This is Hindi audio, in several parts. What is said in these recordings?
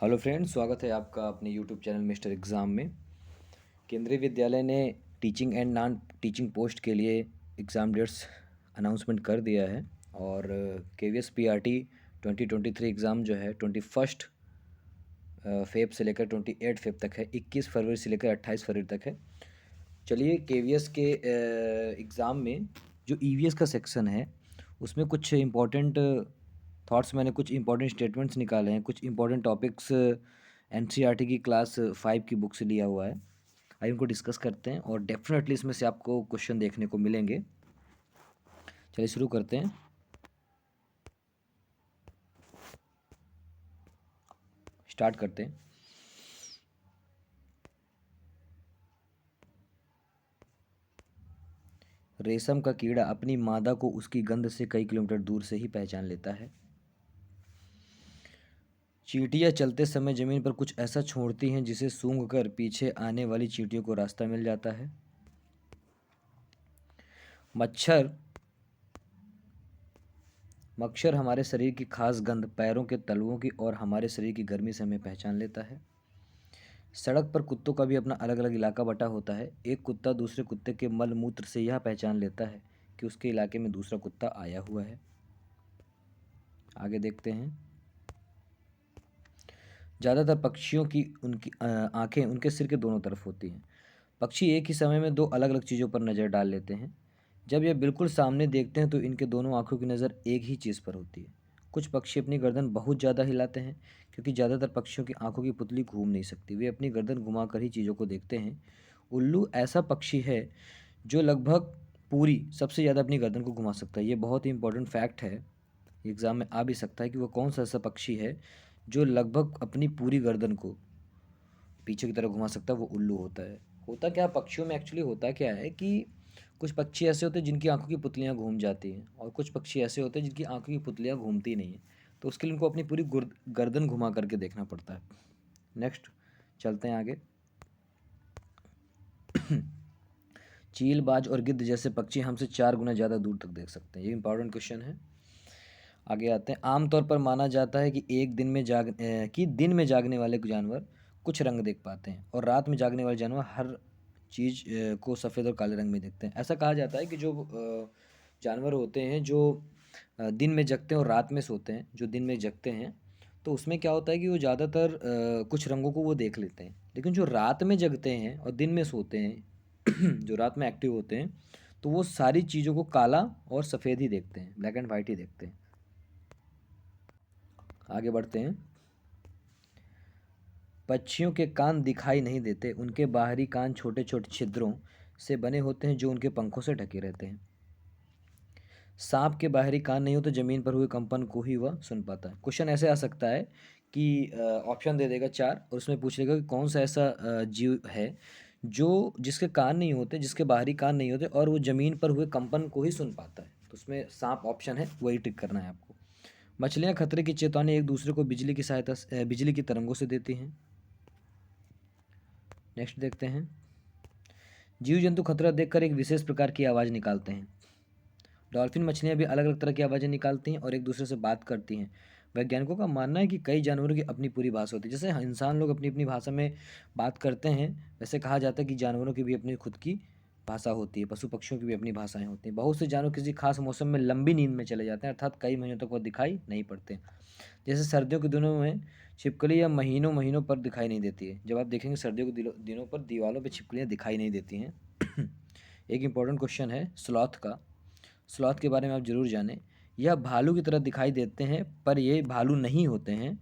हेलो फ्रेंड्स, स्वागत है आपका अपने यूट्यूब चैनल मिस्टर एग्ज़ाम में। केंद्रीय विद्यालय ने teaching and non teaching post के लिए एग्ज़ाम डेट्स अनाउंसमेंट कर दिया है। और केवीएस पीआरटी 2023 एग्ज़ाम जो है 21 फेब से लेकर 28 फेब तक है। 21 फरवरी से लेकर 28 फरवरी तक है। चलिए, केवीएस के एग्ज़ाम में जो ईवीएस का सेक्शन है उसमें कुछ इम्पोर्टेंट थॉट्स, मैंने कुछ इंपॉर्टेंट स्टेटमेंट्स निकाले हैं, कुछ इंपॉर्टेंट टॉपिक्स एनसीईआरटी की क्लास 5 की बुक से लिया हुआ है। आइए उनको डिस्कस करते हैं और डेफिनेटली इसमें से आपको क्वेश्चन देखने को मिलेंगे। चलिए शुरू करते हैं। स्टार्ट करते हैं। रेशम का कीड़ा अपनी मादा को उसकी गंध से कई किलोमीटर दूर से ही पहचान लेता है। चींटियां चलते समय जमीन पर कुछ ऐसा छोड़ती हैं जिसे सूंघकर पीछे आने वाली चींटियों को रास्ता मिल जाता है। मच्छर मच्छर हमारे शरीर की खास गंध पैरों के तलवों की और हमारे शरीर की गर्मी से हमें पहचान लेता है। सड़क पर कुत्तों का भी अपना अलग अलग इलाका बटा होता है। एक कुत्ता दूसरे कुत्ते के मल मूत्र से यह पहचान लेता है कि उसके इलाके में दूसरा कुत्ता आया हुआ है। आगे देखते हैं। ज़्यादातर पक्षियों की उनकी आंखें उनके सिर के दोनों तरफ होती हैं। पक्षी एक ही समय में दो अलग अलग चीज़ों पर नज़र डाल लेते हैं। जब यह बिल्कुल सामने देखते हैं तो इनके दोनों आंखों की नज़र एक ही चीज़ पर होती है। कुछ पक्षी अपनी गर्दन बहुत ज़्यादा हिलाते हैं क्योंकि ज़्यादातर पक्षियों की आंखों की पुतली घूम नहीं सकती, वे अपनी गर्दन घुमाकर ही चीज़ों को देखते हैं। उल्लू ऐसा पक्षी है जो लगभग पूरी सबसे ज़्यादा अपनी गर्दन को घुमा सकता है। ये बहुत ही इंपॉर्टेंट फैक्ट है, एग्ज़ाम में आ भी सकता है कि वो कौन सा ऐसा पक्षी है जो लगभग अपनी पूरी गर्दन को पीछे की तरफ घुमा सकता है। वो उल्लू होता है। होता क्या पक्षियों में एक्चुअली होता क्या है कि कुछ पक्षी ऐसे होते हैं जिनकी आंखों की पुतलियाँ घूम जाती हैं और कुछ पक्षी ऐसे होते हैं जिनकी आंखों की पुतलियाँ घूमती नहीं हैं। तो उसके लिए उनको अपनी पूरी गर्दन घुमा करके देखना पड़ता है। नेक्स्ट चलते हैं आगे। चील, बाज और गिद्ध जैसे पक्षी हमसे 4 गुना ज़्यादा दूर तक देख सकते हैं। ये इंपॉर्टेंट क्वेश्चन है। आगे आते हैं। आमतौर पर माना जाता है कि दिन में जागने वाले जानवर कुछ रंग देख पाते हैं और रात में जागने वाले जानवर हर चीज़ को सफ़ेद और काले रंग में देखते हैं। ऐसा कहा जाता है कि जो जानवर होते हैं जो दिन में जगते हैं और रात में सोते हैं, जो दिन में जगते हैं तो उसमें क्या होता है कि वो ज़्यादातर कुछ रंगों को वो देख लेते हैं, लेकिन जो रात में जगते हैं और दिन में सोते हैं जो रात में एक्टिव होते हैं तो वो सारी चीज़ों को काला और सफ़ेद ही देखते हैं, ब्लैक एंड वाइट ही देखते हैं। आगे बढ़ते हैं। पक्षियों के कान दिखाई नहीं देते, उनके बाहरी कान छोटे छोटे छिद्रों से बने होते हैं जो उनके पंखों से ढके रहते हैं। सांप के बाहरी कान नहीं होते, जमीन पर हुए कंपन को ही वह सुन पाता है। क्वेश्चन ऐसे आ सकता है कि ऑप्शन दे देगा 4 और उसमें पूछ लेगा कि कौन सा ऐसा जीव है जो जिसके कान नहीं होते, जिसके बाहरी कान नहीं होते और वो ज़मीन पर हुए कंपन को ही सुन पाता है। तो उसमें सांप ऑप्शन है, वही टिक करना है आपको। मछलियाँ खतरे की चेतावनी एक दूसरे को बिजली की तरंगों से देती हैं। नेक्स्ट देखते हैं। जीव जंतु खतरा देखकर एक विशेष प्रकार की आवाज़ निकालते हैं। डॉल्फिन मछलियाँ भी अलग अलग तरह की आवाज़ें निकालती हैं और एक दूसरे से बात करती हैं। वैज्ञानिकों का मानना है कि कई जानवरों की अपनी पूरी भाषा होती है। जैसे इंसान लोग अपनी अपनी भाषा में बात करते हैं, वैसे कहा जाता है कि जानवरों की भी अपनी खुद की भाषा होती है, पशु पक्षियों की भी अपनी भाषाएं होती हैं। बहुत से जानवर किसी खास मौसम में लंबी नींद में चले जाते हैं, अर्थात कई महीनों तक वह दिखाई नहीं पड़ते। जैसे सर्दियों के दिनों में छिपकली या महीनों महीनों पर दिखाई नहीं देती है। जब आप देखेंगे सर्दियों के दिनों पर दीवारों पर छिपकलियाँ दिखाई नहीं देती हैं। एक इम्पॉर्टेंट क्वेश्चन है स्लॉथ का। स्लॉथ के बारे में आप ज़रूर जानें। यह भालू की तरह दिखाई देते हैं पर ये भालू नहीं होते हैं।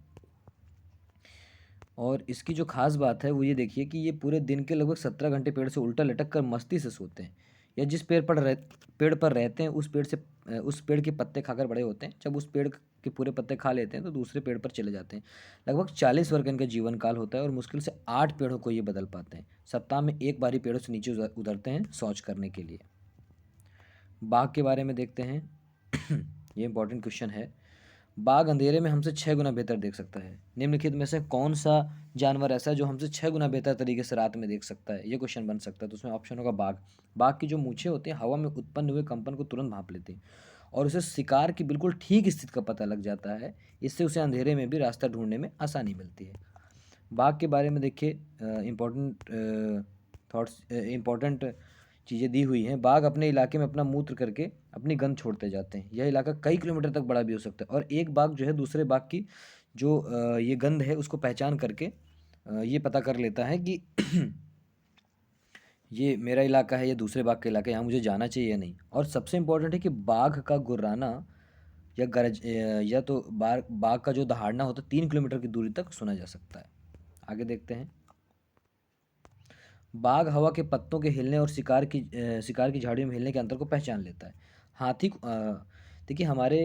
और इसकी जो खास बात है वो ये देखिए कि ये पूरे दिन के लगभग 17 घंटे पेड़ से उल्टा लटक कर मस्ती से सोते हैं। या जिस पेड़ पर रहते हैं उस पेड़ के पत्ते खाकर बड़े होते हैं। जब उस पेड़ के पूरे पत्ते खा लेते हैं तो दूसरे पेड़ पर चले जाते हैं। लगभग 40 वर्ष इनका जीवन काल होता है और मुश्किल से 8 पेड़ों को ये बदल पाते हैं। सप्ताह में एक बारी पेड़ों से नीचे उतरते हैं शौच करने के लिए। बाघ के बारे में देखते हैं। ये इंपॉर्टेंट क्वेश्चन है। बाघ अंधेरे में हमसे 6 गुना बेहतर देख सकता है। निम्नलिखित में से कौन सा जानवर ऐसा है जो हमसे 6 गुना बेहतर तरीके से रात में देख सकता है? ये क्वेश्चन बन सकता है। तो उसमें ऑप्शन होगा बाघ। बाघ की जो मूछें होती हैं हवा में उत्पन्न हुए कंपन को तुरंत भांप लेती हैं और उसे शिकार की बिल्कुल ठीक स्थिति का पता लग जाता है। इससे उसे अंधेरे में भी रास्ता ढूंढने में आसानी मिलती है। बाघ के बारे में देखिए इम्पोर्टेंट चीज़ें दी हुई हैं। बाघ अपने इलाके में अपना मूत्र करके अपनी गंध छोड़ते जाते हैं। यह इलाका कई किलोमीटर तक बड़ा भी हो सकता है और एक बाघ जो है दूसरे बाघ की जो ये गंध है उसको पहचान करके ये पता कर लेता है कि ये मेरा इलाका है या दूसरे बाघ का इलाका है, यहाँ मुझे जाना चाहिए या नहीं। और सबसे इम्पोर्टेंट है कि बाघ का गुर्राना या या तो बाघ बाघ का जो दहाड़ना होता है 3 किलोमीटर की दूरी तक सुना जा सकता है। आगे देखते हैं। बाघ हवा के पत्तों के हिलने और शिकार की झाड़ियों में हिलने के अंतर को पहचान लेता है। देखिए हमारे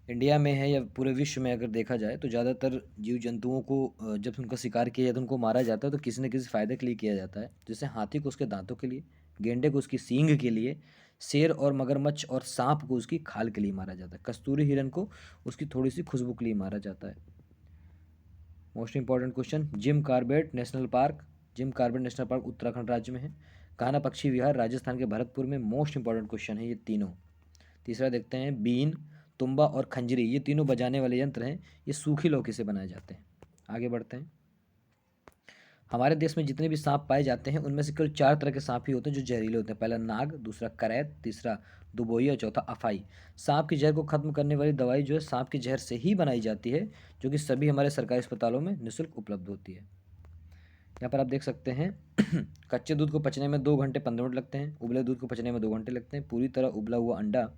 इंडिया में है या पूरे विश्व में अगर देखा जाए तो ज़्यादातर जीव जंतुओं को जब उनका शिकार किया जाता है, उनको मारा जाता है तो किसी न किसी फ़ायदे के लिए किया जाता है। जैसे हाथी को उसके दांतों के लिए, गेंडे को उसकी सींग के लिए, शेर और मगरमच्छ और सांप को उसकी खाल के लिए मारा जाता है। कस्तूरी हिरन को उसकी थोड़ी सी खुशबू के लिए मारा जाता है। Most important question, Jim Corbett national park Uttarakhand राज्य में है। कान्हा पक्षी विहार राजस्थान के भरतपुर में। मोस्ट इंपॉर्टेंट क्वेश्चन है ये तीनों। तीसरा देखते हैं, बीन, तुम्बा और खंजरी ये तीनों बजाने वाले यंत्र हैं, ये सूखी लौकी से बनाए जाते हैं। आगे बढ़ते हैं। हमारे देश में जितने भी सांप पाए जाते हैं उनमें से केवल 4 तरह के सांप ही होते हैं जो जहरीले होते हैं। पहला नाग, दूसरा करैत, तीसरा दुबोई और चौथा अफाई। सांप की जहर को खत्म करने वाली दवाई जो है सांप की जहर से ही बनाई जाती है, जो कि सभी हमारे सरकारी अस्पतालों में निःशुल्क उपलब्ध होती है। यहाँ पर आप देख सकते हैं कच्चे दूध को पचने में 2 घंटे 15 मिनट लगते हैं, उबले दूध को पचने में 2 घंटे लगते हैं, पूरी तरह उबला हुआ अंडा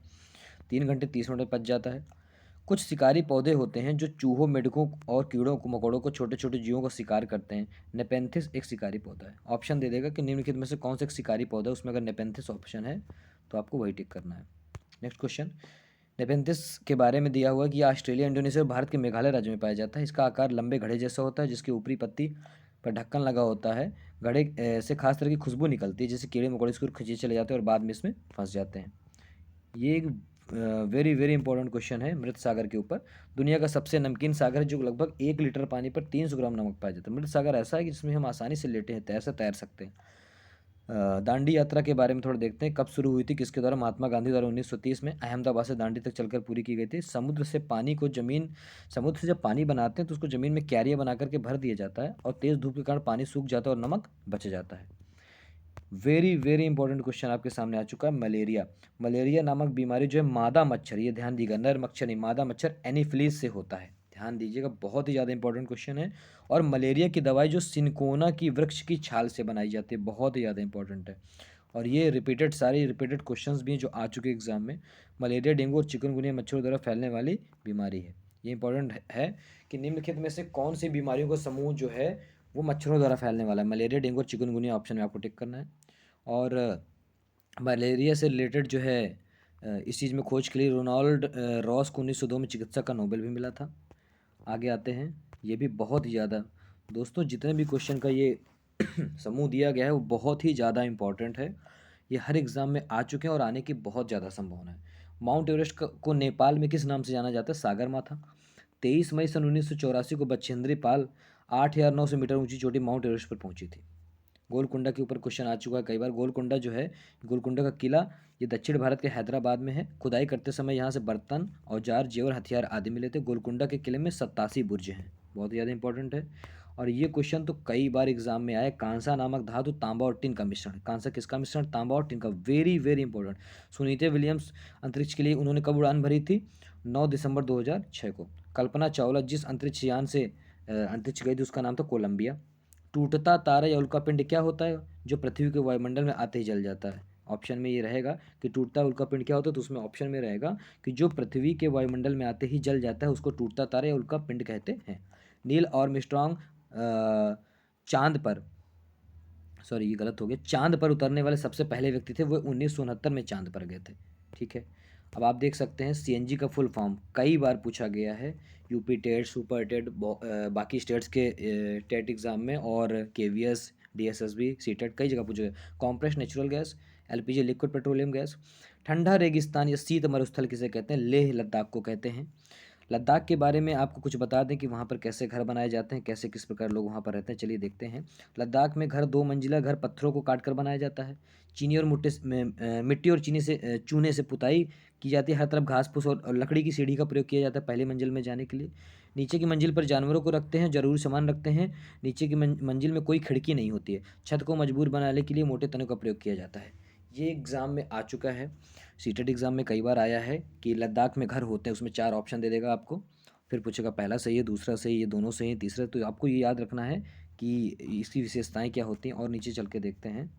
3 घंटे 30 मिनट में पच जाता है। कुछ शिकारी पौधे होते हैं जो चूहों, मेढकों और कीड़ों को, मकोड़ों को, छोटे छोटे जीवों को शिकार करते हैं। नेपेंथिस एक शिकारी पौधा है। ऑप्शन दे देगा कि निम्नलिखित में से कौन सा एक शिकारी पौधा है, उसमें अगर नेपेंथिस ऑप्शन है तो आपको वही टिक करना है। नेक्स्ट क्वेश्चन, नेपेंथिस के बारे में दिया हुआ है कि यह ऑस्ट्रेलिया, इंडोनेशिया और भारत के मेघालय राज्य में पाया जाता है। इसका आकार लंबे घड़े जैसा होता है जिसकी ऊपरी पत्ती पर ढक्कन लगा होता है। घड़े से खास तरह की खुशबू निकलती है जिससे कीड़े मकोड़े इसको खींचे चले जाते हैं और बाद में इसमें फंस जाते हैं। ये एक वेरी वेरी इंपॉर्टेंट क्वेश्चन है मृत सागर के ऊपर। दुनिया का सबसे नमकीन सागर है जो लगभग 1 लीटर पानी पर 300 ग्राम नमक पाया जाता है। मृत सागर ऐसा है कि जिसमें हम आसानी से लेटे हैं तैर सकते हैं। दांडी यात्रा के बारे में थोड़ा देखते हैं। कब शुरू हुई थी, किसके द्वारा? महात्मा गांधी द्वारा 1930 में अहमदाबाद से दांडी तक चलकर पूरी की गई थी। समुद्र से जब पानी बनाते हैं तो उसको ज़मीन में क्यारियाँ बना करके भर दिया जाता है और तेज़ धूप के कारण पानी सूख जाता है और नमक बच जाता है। वेरी वेरी इंपॉर्टेंट क्वेश्चन आपके सामने आ चुका है। मलेरिया नामक बीमारी जो है मादा मच्छर, ये ध्यान दीजिएगा, नर मच्छर नहीं, मादा मच्छर एनीफिलीज से होता है। ध्यान दीजिएगा, बहुत ही ज़्यादा इंपॉर्टेंट क्वेश्चन है। और मलेरिया की दवाई जो सिनकोना की वृक्ष की छाल से बनाई जाती है, बहुत ही ज़्यादा इंपॉर्टेंट है। और ये सारे रिपीटेड क्वेश्चंस भी हैं जो आ चुके एग्जाम में। मलेरिया, डेंगू और चिकनगुनिया मच्छरों द्वारा फैलने वाली बीमारी है। ये इंपॉर्टेंट है कि निम्नलिखित में से कौन सी बीमारियों का समूह जो है वो मच्छरों द्वारा फैलने वाला है। मलेरिया, डेंगू और चिकनगुनिया ऑप्शन में आपको टिक करना है। और मलेरिया से रिलेटेड जो है इस चीज़ में खोज के लिए रोनाल्ड रॉस को 1902 में चिकित्सा का नोबेल भी मिला था। आगे आते हैं। ये भी बहुत ही ज़्यादा, दोस्तों जितने भी क्वेश्चन का ये समूह दिया गया है वो बहुत ही ज़्यादा इंपॉर्टेंट है। ये हर एग्ज़ाम में आ चुके हैं और आने की बहुत ज़्यादा संभावना है। माउंट एवरेस्ट को नेपाल में किस नाम से जाना जाता है? सागर माथा। 23 मई सन 1984 को बछेंद्री पाल 8,900 मीटर ऊंची चोटी माउंट एवरेस्ट पर पहुंची थी। गोलकुंडा के ऊपर क्वेश्चन आ चुका है कई बार। गोलकुंडा जो है, गोलकुंडा का किला, ये दक्षिण भारत के हैदराबाद में है। खुदाई करते समय यहाँ से बर्तन, औजार, जेवर, हथियार आदि मिले थे। गोलकुंडा के किले में 87 बुर्ज हैं, बहुत ज़्यादा इंपॉर्टेंट है। और ये क्वेश्चन तो कई बार एग्जाम में आया। कांसा नामक धातु तांबा और टिन का मिश्रण। कांसा किसका मिश्रण? तांबा और टिन का। Very very important. Sunita Williams अंतरिक्ष के लिए उन्होंने कब उड़ान भरी थी? 9 दिसंबर 2006 को। कल्पना चावला जिस अंतरिक्ष यान से अंतरिक्ष गई थी उसका नाम था कोलंबिया। टूटता तारा या उल्कापिंड क्या होता है जो पृथ्वी के वायुमंडल में आते ही जल जाता है? ऑप्शन में ये रहेगा कि टूटता उल्कापिंड क्या होता है, तो उसमें ऑप्शन में रहेगा कि जो पृथ्वी के वायुमंडल में आते ही जल जाता है उसको टूटता तारा या उल्कापिंड कहते हैं। नील आर्मस्ट्रांग चांद पर, सॉरी ये गलत हो गया, चांद पर उतरने वाले सबसे पहले व्यक्ति थे, वो 1969 में चांद पर गए थे। ठीक है, अब आप देख सकते हैं सीएनजी का फुल फॉर्म कई बार पूछा गया है। यूपी टेट, सुपर टेट, बाकी स्टेट्स के टेट एग्जाम में, और केवीएस, डीएसएसबी, सीटेट कई जगह पूछा गया। Compressed natural gas, LPG liquid petroleum gas. ठंडा रेगिस्तान या शीत मरुस्थल किसे कहते हैं? लेह लद्दाख को कहते हैं। लद्दाख के बारे में आपको कुछ बता दें कि वहाँ पर कैसे घर बनाए जाते हैं, कैसे किस प्रकार लोग वहाँ पर रहते हैं, चलिए देखते हैं। लद्दाख में घर 2 मंजिला घर पत्थरों को काट कर बनाया जाता है। चीनी और मिट्टी और चीनी से चूने से पुताई की जाती है। हर तरफ घास फूस और लकड़ी की सीढ़ी का प्रयोग किया जाता है पहली मंजिल में जाने के लिए। नीचे की मंजिल पर जानवरों को रखते हैं, जरूरी सामान रखते हैं। नीचे की मंजिल में कोई खिड़की नहीं होती है। छत को मजबूत बनाने के लिए मोटे तनों का प्रयोग किया जाता है। ये एग्ज़ाम में आ चुका है, सीटेट एग्ज़ाम में कई बार आया है कि लद्दाख में घर होते हैं, उसमें 4 ऑप्शन दे देगा आपको। फिर पूछेगा पहला सही है, दूसरा सही है, दोनों सही है, तीसरा। तो आपको ये याद रखना है कि इसकी विशेषताएँ क्या होती हैं। और नीचे चल के देखते हैं।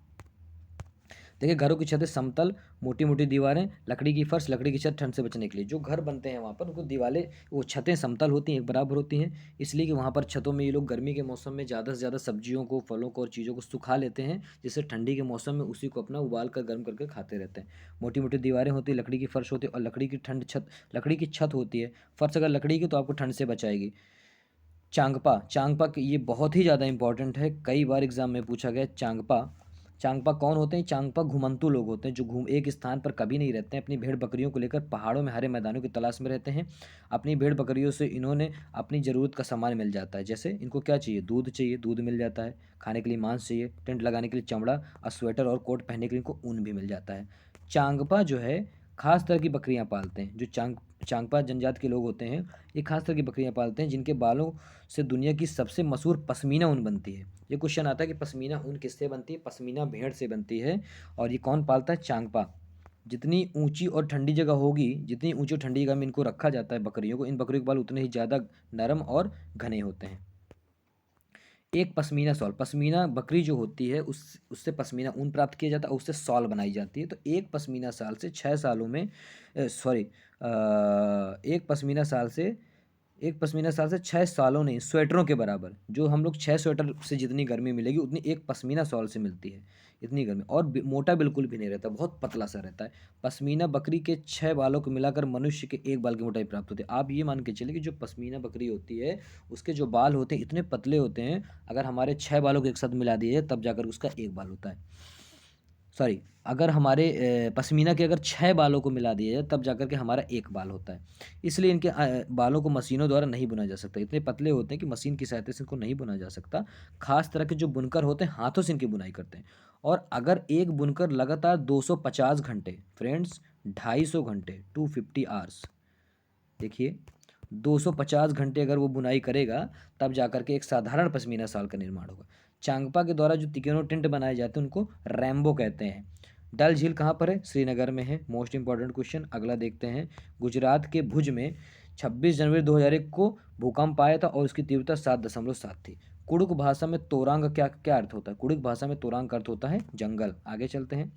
देखिए, घरों की छतें समतल, मोटी मोटी दीवारें, लकड़ी की फर्श, लकड़ी की छत ठंड से बचने के लिए। जो घर बनते हैं वहाँ पर उनको दीवारें, वो छतें समतल होती हैं, एक बराबर होती हैं, इसलिए कि वहाँ पर छतों में ये लोग गर्मी के मौसम में ज़्यादा से ज़्यादा सब्जियों को, फलों को और चीज़ों को सुखा लेते हैं, जिससे ठंडी के मौसम में उसी को अपना उबाल कर गर्म करके खाते रहते हैं। मोटी मोटी दीवारें होती हैं, लकड़ी की फर्श होती है और लकड़ी की छत होती है। फर्श अगर लकड़ी की तो आपको ठंड से बचाएगी। चांगपा, चांगपा ये बहुत ही ज़्यादा इंपॉर्टेंट है, कई बार एग्जाम में पूछा गया। चांगपा, चांगपा कौन होते हैं? चांगपा घुमंतू लोग होते हैं जो घूम एक स्थान पर कभी नहीं रहते हैं। अपनी भेड़ बकरियों को लेकर पहाड़ों में हरे मैदानों की तलाश में रहते हैं। अपनी भेड़ बकरियों से इन्होंने अपनी ज़रूरत का सामान मिल जाता है। जैसे इनको क्या चाहिए? दूध चाहिए, दूध मिल जाता है। खाने के लिए मांस चाहिए, टेंट लगाने के लिए चमड़ा और स्वेटर और कोट पहनने के लिए इनको ऊन भी मिल जाता है। चांगपा जो है खास तरह की बकरियां पालते हैं। जो चांगपा जनजाति के लोग होते हैं, ये खास तरह की बकरियां पालते हैं जिनके बालों से दुनिया की सबसे मशहूर पश्मीना ऊन बनती है। ये क्वेश्चन आता है कि पश्मीना ऊन किससे बनती है? पश्मीना भेड़ से बनती है। और ये कौन पालता है? चांगपा। जितनी ऊंची और ठंडी जगह होगी, जितनी ऊंची और ठंडी जगह में इनको रखा जाता है बकरियों को, इन बकरियों के बाल उतने ही ज़्यादा नरम और घने होते हैं। एक पश्मीना शॉल, पश्मीना बकरी जो होती है उससे पश्मीना ऊन प्राप्त किया जाता है और उससे शॉल बनाई जाती है। तो एक पश्मीना साल से 6 सालों में, सॉरी, एक पश्मीना साल से एक पश्मीना साल से 6 सालों नहीं, स्वेटरों के बराबर, जो हम लोग 6 स्वेटर से जितनी गर्मी मिलेगी उतनी एक पश्मीना शॉल से मिलती है। इतनी गर्मी, और मोटा बिल्कुल भी नहीं रहता, बहुत पतला सा रहता है। पश्मीना बकरी के 6 बालों को मिलाकर मनुष्य के एक बाल की मोटाई प्राप्त होती है। आप ये मान के चलिए कि जो पश्मीना बकरी होती है उसके जो बाल होते हैं इतने पतले होते हैं, अगर हमारे 6 बालों को एक साथ मिला दिए तब जाकर उसका एक बाल होता है। सॉरी, अगर हमारे पश्मीना के अगर 6 बालों को मिला दिया जाए तब जाकर के हमारा एक बाल होता है। इसलिए इनके बालों को मशीनों द्वारा नहीं बुना जा सकता, इतने पतले होते हैं कि मशीन की सहायता से इनको नहीं बुना जा सकता। खास तरह के जो बुनकर होते हैं हाथों से इनकी बुनाई करते हैं। और अगर एक बुनकर लगातार 250 घंटे, फ्रेंड्स 250 घंटे, 250 आवर्स, देखिए 250 घंटे अगर वो बुनाई करेगा तब जाकर के एक साधारण पश्मीना शाल का निर्माण होगा। चांगपा के द्वारा जो तिकोने टेंट बनाए जाते हैं उनको रैम्बो कहते हैं। डल झील कहाँ पर है? श्रीनगर में है। मोस्ट इंपॉर्टेंट क्वेश्चन अगला देखते हैं। गुजरात के भुज में 26 जनवरी 2001 को भूकंप आया था और उसकी तीव्रता 7.7 थी। कुड़ुक भाषा में तोरांग का क्या क्या अर्थ होता है? कुड़ुक भाषा में तोरांग का अर्थ होता है जंगल। आगे चलते हैं।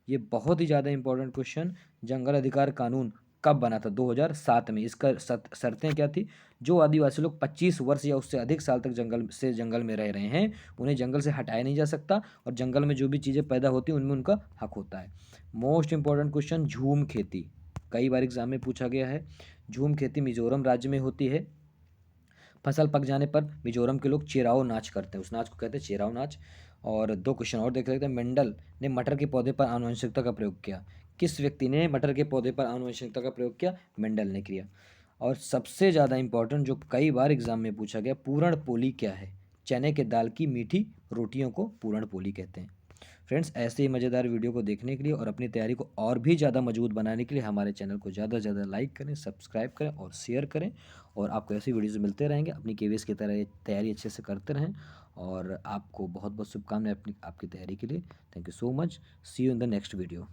ये बहुत ही ज़्यादा इंपॉर्टेंट क्वेश्चन। जंगल अधिकार कानून कब बना था? 2007 में। इसका शर्तें क्या थी? जो आदिवासी लोग 25 वर्ष या उससे अधिक साल तक जंगल में रह रहे हैं, उन्हें जंगल से हटाया नहीं जा सकता और जंगल में जो भी चीज़ें पैदा होती हैं उनमें उनका हक होता है। मोस्ट इंपॉर्टेंट क्वेश्चन, झूम खेती कई बार एग्जाम में पूछा गया है। झूम खेती मिजोरम राज्य में होती है। फसल पक जाने पर मिजोरम के लोग चेराओ नाच करते हैं, उस नाच को कहते हैं चेराओ नाच। और 2 क्वेश्चन और देख लेते हैं। मेंडल ने मटर के पौधे पर आनुवंशिकता का प्रयोग किया। किस व्यक्ति ने मटर के पौधे पर आनुवंशिकता का प्रयोग किया? मेंडल ने किया। और सबसे ज़्यादा इंपॉर्टेंट जो कई बार एग्जाम में पूछा गया, पूरण पोली क्या है? चने के दाल की मीठी रोटियों को पूरण पोली कहते हैं। फ्रेंड्स, ऐसे ही मज़ेदार वीडियो को देखने के लिए और अपनी तैयारी को और भी ज़्यादा मजबूत बनाने के लिए हमारे चैनल को ज़्यादा से ज़्यादा लाइक करें, सब्सक्राइब करें और शेयर करें। और आपको ऐसी वीडियोज़ मिलते रहेंगे। अपनी केवीएस की तरह तैयारी अच्छे से करते रहें। और आपको बहुत बहुत शुभकामनाएं अपनी आपकी तैयारी के लिए। Thank you so much. See you in the next video.